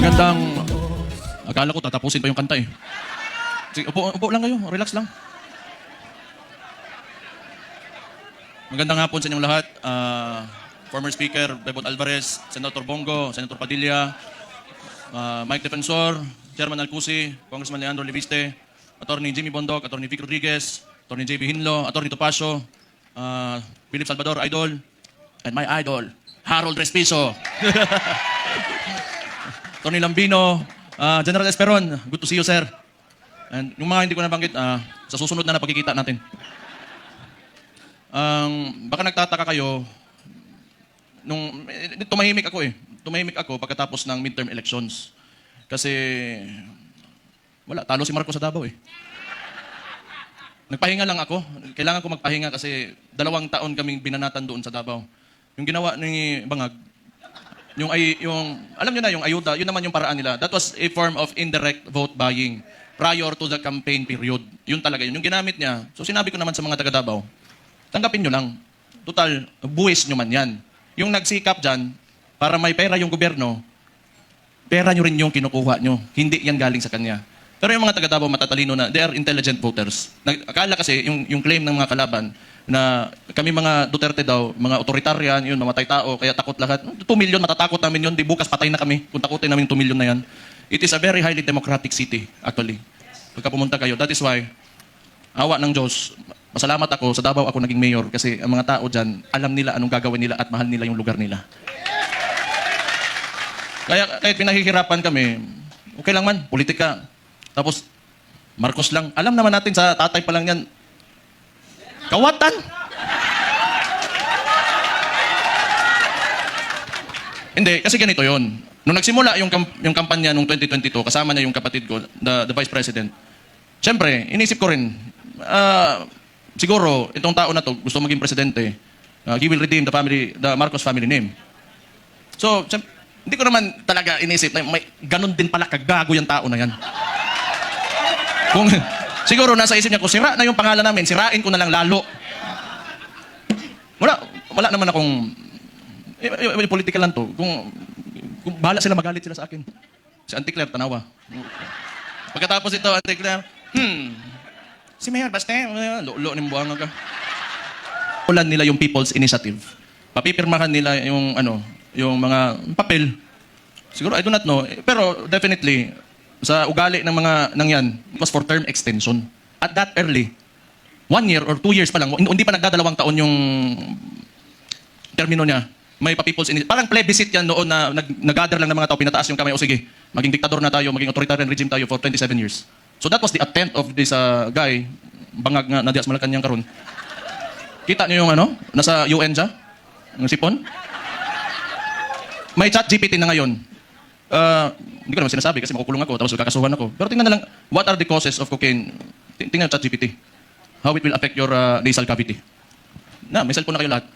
Magandang... Akala ko tatapusin pa yung kanta eh. Sige, upo lang kayo. Relax lang. Magandang hapon sa inyong lahat. Former Speaker Bebot Alvarez, Senator Bongo, Senator Padilla, Mike Defensor, Chairman Alcusi, Congressman Leandro Leviste, Attorney Jimmy Bondoc, Attorney Vic Rodriguez, Attorney JB Hinlo, Attorney Topacio, Philip Salvador, Idol, and my idol, Harold Respiso. Tony Lambino, General Esperon, good to see you, sir. And yung mga hindi ko nabanggit, sa susunod na pagkikita natin. Baka nagtataka kayo, tumahimik ako eh. Tumahimik ako pagkatapos ng midterm elections. Kasi, wala, talo si Marcos sa Davao eh. Nagpahinga lang ako. Kailangan ko magpahinga kasi 2 taon kaming binanatan doon sa Davao. Yung ginawa ni Bangag, alam nyo na yung ayuda, yun naman yung paraan nila. That was a form of indirect vote buying prior to the campaign period. Yun talaga yun. Yung ginamit niya. So sinabi ko naman sa mga taga Davao, tanggapin nyo lang. Total, buwis nyo man yan. Yung nagsikap dyan, para may pera yung gobyerno, pera nyo rin yung kinukuha nyo. Hindi yan galing sa kanya. Pero yung mga taga Davao matatalino na, they are intelligent voters. Akala kasi, yung claim ng mga kalaban, na kami mga Duterte daw, mga otoritarian, yun, mamatay tao, kaya takot lahat. 2 million, matatakot namin yun. Di bukas patay na kami kung takutin namin 2 million na yan. It is a very highly democratic city, actually. Pagka pumunta kayo, that is why, awa ng Diyos, masalamat ako, sa Davao ako naging mayor kasi ang mga tao dyan, alam nila anong gagawin nila at mahal nila yung lugar nila. Kaya kahit pinahihirapan kami, okay lang man, politika. Tapos, Marcos lang. Alam naman natin sa tatay pa lang yan, kawatan! Hindi, kasi ganito yon. Nung nagsimula yung kampanya nung 2022, kasama na yung kapatid ko, the Vice President, siyempre, inisip ko rin, siguro, itong tao na to, gusto maging presidente, he will redeem the Marcos family name. So, hindi ko naman talaga inisip na may ganun din pala kagago yung tao na yan. Kung siguro nasa isip niya, kung sira na yung pangalan namin, sirain ko na lang lalo. Wala naman akong... political lang to. Kung bahala sila, magalit sila sa akin. Si Auntie Claire, tanawa. Pagkatapos ito, Auntie Claire, si Mayor Baste, lo ng buwang ka. Ulan nila yung People's Initiative. Papipirmahan nila yung mga papel. Siguro, I do not know. Pero definitely, sa ugali ng mga nangyan, it was for term extension. At that early, 1 year or 2 years pa lang, hindi pa nagdadalawang taon yung termino niya. May pa-people's initiative. Parang plebiscite yan noon na nag-gather lang ng mga tao, pinataas yung kamay, o sige, maging diktador na tayo, maging authoritarian regime tayo for 27 years. So that was the attempt of this guy, Bangag nga, Nadias Malacanang karon. Kita niyo yung nasa UN siya? Yung sipon? May chat GPT na ngayon. Hindi ko naman sinasabi kasi makukulong ako, tapos kakasuhan ako. Pero tingnan na lang, what are the causes of cocaine? Tingnan chat GPT. How it will affect your nasal cavity. May cellphone na kayo lahat.